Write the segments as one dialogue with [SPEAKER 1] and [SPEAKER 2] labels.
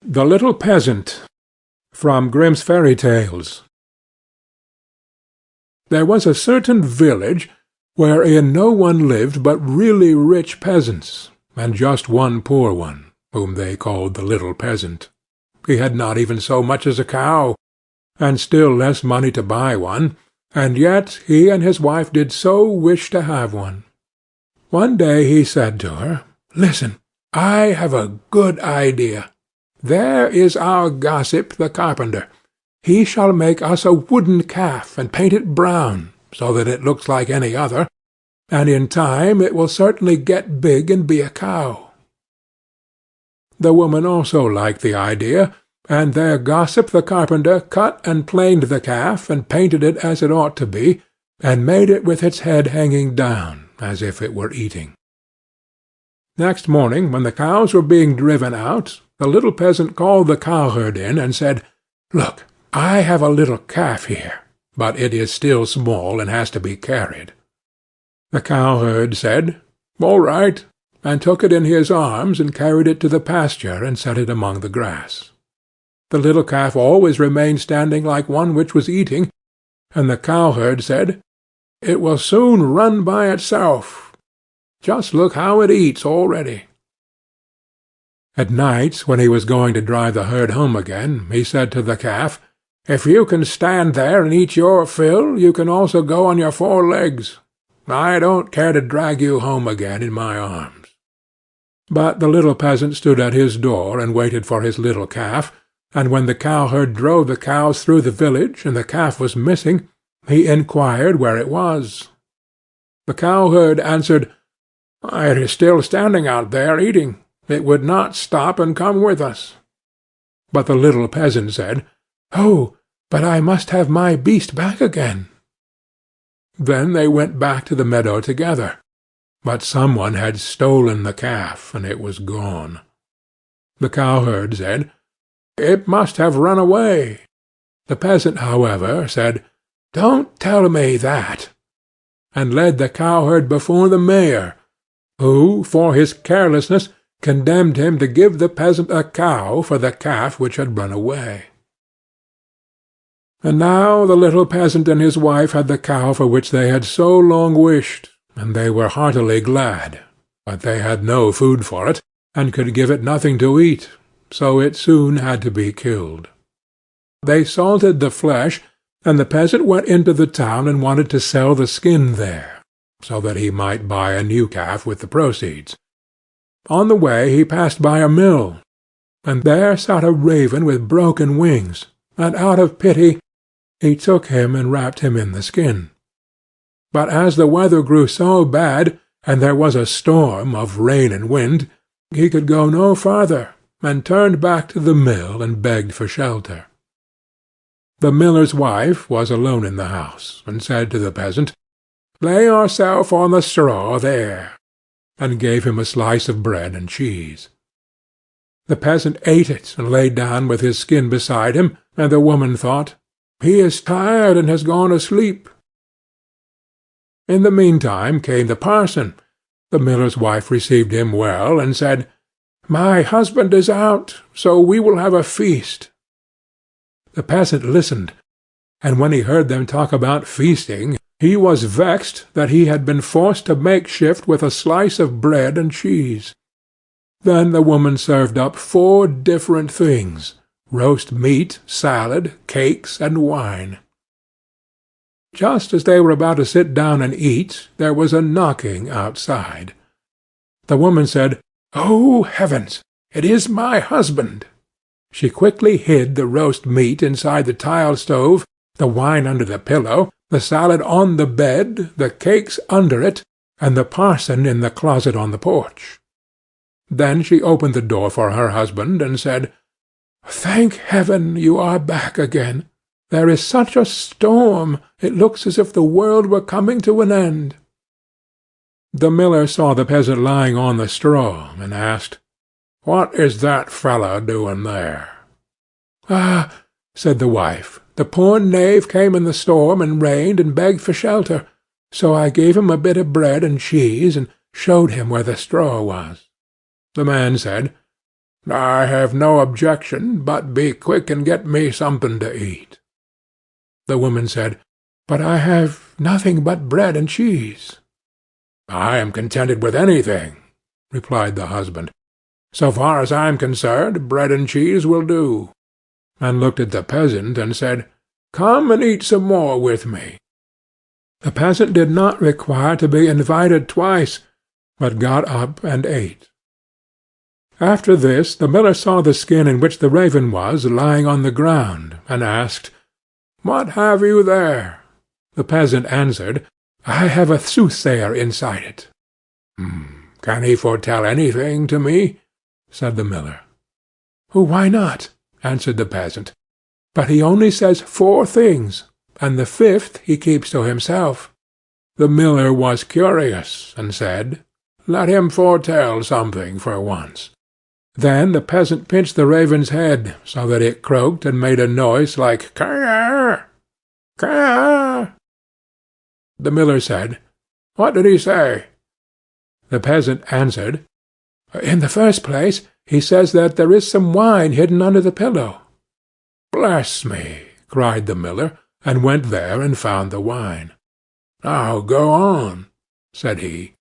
[SPEAKER 1] The Little Peasant. From Grimm's Fairy Tales. There was a certain village wherein no one lived but really rich peasants, and just one poor one, whom they called the Little Peasant. He had not even so much as a cow, and still less money to buy one, and yet he and his wife did so wish to have one. One day he said to her, "Listen, I have a good idea. There is our gossip the carpenter. He shall make us a wooden calf, and paint it brown, so that it looks like any other, and in time it will certainly get big and be a cow." The woman also liked the idea, and their gossip the carpenter cut and planed the calf, and painted it as it ought to be, and made it with its head hanging down, as if it were eating. Next morning, when the cows were being driven out, the little peasant called the cowherd in, and said, "Look, I have a little calf here, but it is still small and has to be carried." The cowherd said, "All right," and took it in his arms, and carried it to the pasture, and set it among the grass. The little calf always remained standing like one which was eating, and the cowherd said, "It will soon run by itself. Just look how it eats already." At night, when he was going to drive the herd home again, he said to the calf, "If you can stand there and eat your fill, you can also go on your 4 legs. I don't care to drag you home again in my arms." But the little peasant stood at his door and waited for his little calf, and when the cowherd drove the cows through the village, and the calf was missing, he inquired where it was. The cowherd answered, "It is still standing out there eating. It would not stop and come with us." But the little peasant said, "Oh, but I must have my beast back again." Then they went back to the meadow together, but some one had stolen the calf, and it was gone. The cowherd said, "It must have run away." The peasant, however, said, "Don't tell me that," and led the cowherd before the mayor, who, for his carelessness, condemned him to give the peasant a cow for the calf which had run away. And now the little peasant and his wife had the cow for which they had so long wished, and they were heartily glad, but they had no food for it, and could give it nothing to eat, so it soon had to be killed. They salted the flesh, and the peasant went into the town and wanted to sell the skin there, so that he might buy a new calf with the proceeds. On the way he passed by a mill, and there sat a raven with broken wings, and out of pity he took him and wrapped him in the skin. But as the weather grew so bad, and there was a storm of rain and wind, he could go no farther, and turned back to the mill and begged for shelter. The miller's wife was alone in the house, and said to the peasant, "Lay yourself on the straw there," and gave him a slice of bread and cheese. The peasant ate it and lay down with his skin beside him, and the woman thought, "He is tired and has gone asleep." In the meantime came the parson. The miller's wife received him well, and said, "My husband is out, so we will have a feast." The peasant listened, and when he heard them talk about feasting, he was vexed that he had been forced to make shift with a slice of bread and cheese. Then the woman served up 4 different things, roast meat, salad, cakes, and wine. Just as they were about to sit down and eat, there was a knocking outside. The woman said, "Oh, heavens! It is my husband." She quickly hid the roast meat inside the tile stove, the wine under the pillow, the salad on the bed, the cakes under it, and the parson in the closet on the porch. Then she opened the door for her husband, and said, "Thank heaven you are back again. There is such a storm, it looks as if the world were coming to an end." The miller saw the peasant lying on the straw, and asked, "What is that fellow doing there?" "Ah," said the wife, "the poor knave came in the storm and rain and begged for shelter, so I gave him a bit of bread and cheese, and showed him where the straw was." The man said, I have no objection, but be quick and get me something to eat." The woman said, "But I have nothing but bread and cheese." "I am contented with anything," replied the husband. "So far as I am concerned, bread and cheese will do," and looked at the peasant and said, "Come and eat some more with me." The peasant did not require to be invited twice, but got up and ate. After this the miller saw the skin in which the raven was lying on the ground, and asked, "What have you there?" The peasant answered, "I have a soothsayer inside it." "Can he foretell anything to me?" said the miller. "Why not?" answered the peasant. "But he only says 4 things, and the 5th he keeps to himself." The miller was curious, and said, "Let him foretell something for once." Then the peasant pinched the raven's head, so that it croaked and made a noise like "Caw! Caw!" The miller said, "What did he say?" The peasant answered, "In the first place, he says that there is some wine hidden under the pillow." "Bless me!" cried the miller, and went there and found the wine. "Now go on," said he.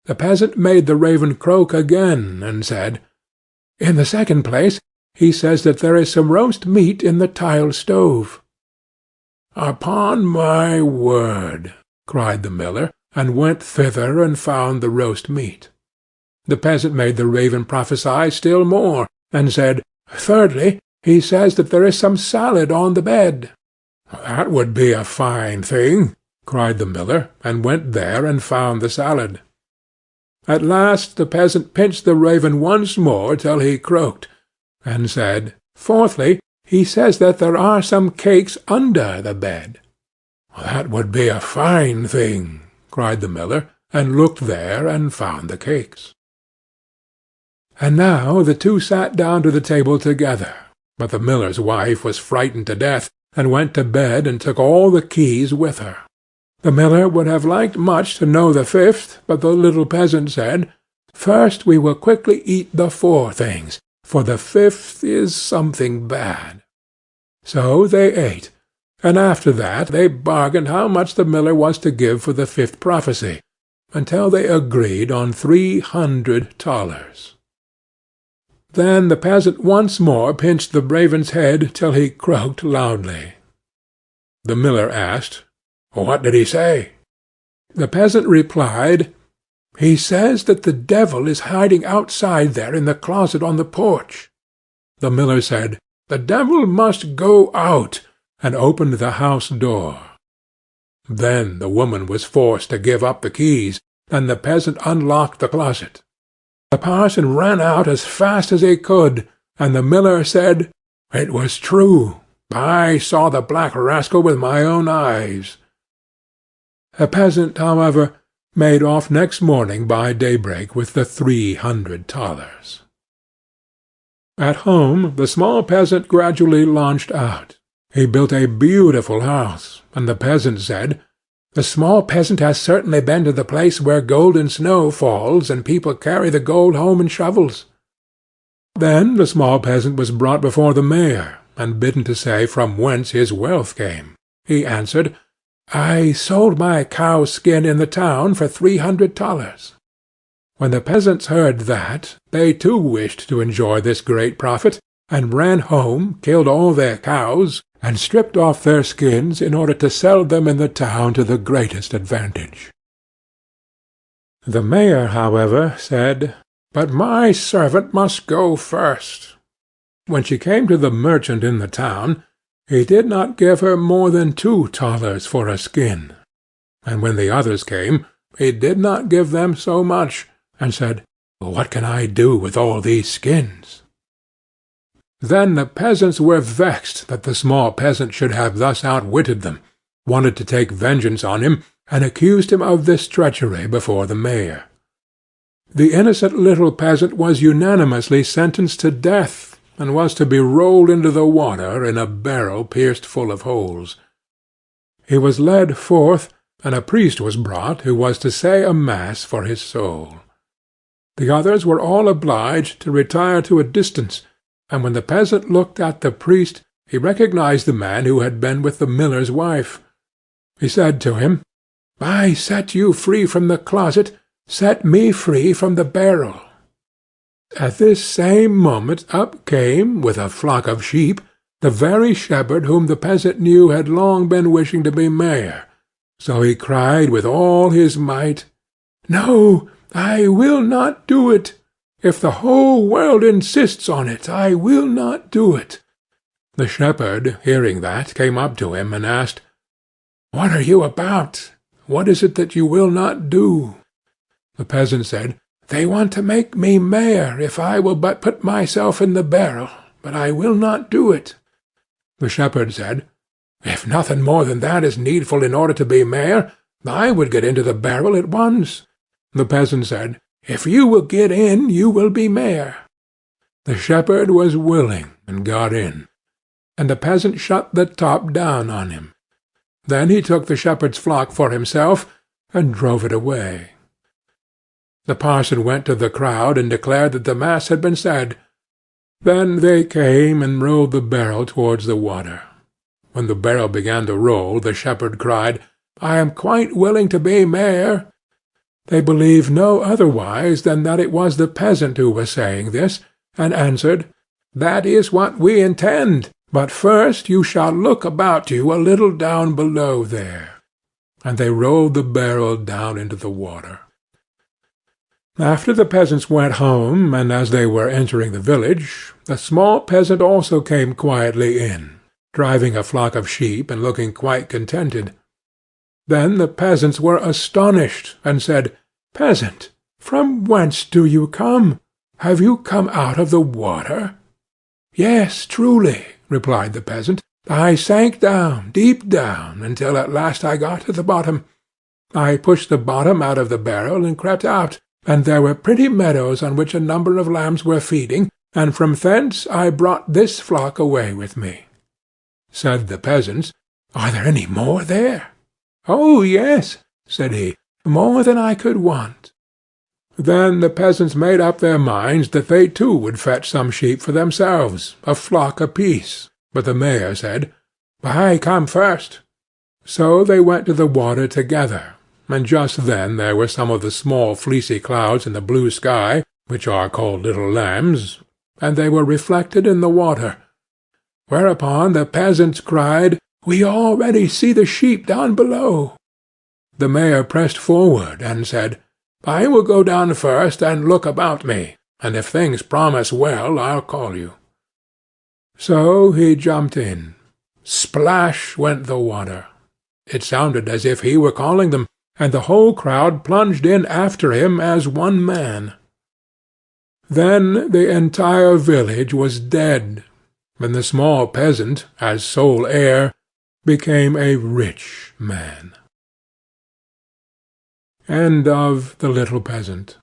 [SPEAKER 1] The peasant made the raven croak again, and said, "In the second place, he says that there is some roast meat in the tile stove." "Upon my word!" cried the miller, and went thither and found the roast meat. The peasant made the raven prophesy still more, and said, "Thirdly, he says that there is some salad on the bed." "That would be a fine thing!" cried the miller, and went there and found the salad. At last the peasant pinched the raven once more till he croaked, and said, "Fourthly, he says that there are some cakes under the bed." "That would be a fine thing!" cried the miller, and looked there and found the cakes. And now the two sat down to the table together, but the miller's wife was frightened to death, and went to bed and took all the keys with her. The miller would have liked much to know the 5th, but the little peasant said, "First we will quickly eat the 4 things, for the 5th is something bad." So they ate, and after that they bargained how much the miller was to give for the 5th prophecy, until they agreed on 300 thalers. Then the peasant once more pinched the raven's head till he croaked loudly. The miller asked, "What did he say?" The peasant replied, "He says that the devil is hiding outside there in the closet on the porch." The miller said, "The devil must go out," and opened the house door. Then the woman was forced to give up the keys, and the peasant unlocked the closet. The parson ran out as fast as he could, and the miller said, "It was true. I saw the black rascal with my own eyes." The peasant, however, made off next morning by daybreak with the 300 thalers. At home the small peasant gradually launched out. He built a beautiful house, and the peasant said, "The small peasant has certainly been to the place where golden snow falls, and people carry the gold home in shovels." Then the small peasant was brought before the mayor, and bidden to say from whence his wealth came. He answered, "I sold my cow's skin in the town for 300 thalers." When the peasants heard that, they too wished to enjoy this great profit, and ran home, killed all their cows, and stripped off their skins in order to sell them in the town to the greatest advantage. The mayor, however, said, "But my servant must go first." When she came to the merchant in the town, he did not give her more than 2 thalers for a skin, and when the others came, he did not give them so much, and said, "What can I do with all these skins?" Then the peasants were vexed that the small peasant should have thus outwitted them, wanted to take vengeance on him, and accused him of this treachery before the mayor. The innocent little peasant was unanimously sentenced to death, and was to be rolled into the water in a barrel pierced full of holes. He was led forth, and a priest was brought who was to say a mass for his soul. The others were all obliged to retire to a distance, and when the peasant looked at the priest, he recognized the man who had been with the miller's wife. He said to him, "I set you free from the closet, set me free from the barrel." At this same moment up came, with a flock of sheep, the very shepherd whom the peasant knew had long been wishing to be mayor. So he cried with all his might, "No, I will not do it. If the whole world insists on it, I will not do it." The shepherd, hearing that, came up to him and asked, "What are you about? What is it that you will not do?" The peasant said, "They want to make me mayor if I will but put myself in the barrel, but I will not do it." The shepherd said, "If nothing more than that is needful in order to be mayor, I would get into the barrel at once." The peasant said, "If you will get in, you will be mayor." The shepherd was willing, and got in, and the peasant shut the top down on him. Then he took the shepherd's flock for himself, and drove it away. The parson went to the crowd and declared that the mass had been said. Then they came and rolled the barrel towards the water. When the barrel began to roll, the shepherd cried, "I am quite willing to be mayor." They believed no otherwise than that it was the peasant who was saying this, and answered, "That is what we intend, but first you shall look about you a little down below there." And they rolled the barrel down into the water. After the peasants went home, and as they were entering the village, the small peasant also came quietly in, driving a flock of sheep and looking quite contented. Then the peasants were astonished, and said, "Peasant, from whence do you come? Have you come out of the water?" "Yes, truly," replied the peasant. "I sank down, deep down, until at last I got to the bottom. I pushed the bottom out of the barrel and crept out, and there were pretty meadows on which a number of lambs were feeding, and from thence I brought this flock away with me." Said the peasants, "Are there any more there?" "Oh, yes," said he, "more than I could want." Then the peasants made up their minds that they too would fetch some sheep for themselves, a flock apiece, but the mayor said, "I come first." So they went to the water together, and just then there were some of the small fleecy clouds in the blue sky, which are called little lambs, and they were reflected in the water. Whereupon the peasants cried, "We already see the sheep down below." The mayor pressed forward and said, "I will go down first and look about me, and if things promise well I'll call you." So he jumped in. Splash went the water. It sounded as if he were calling them, and the whole crowd plunged in after him as one man. Then the entire village was dead, and the small peasant, as sole heir, became a rich man. End of The Little Peasant.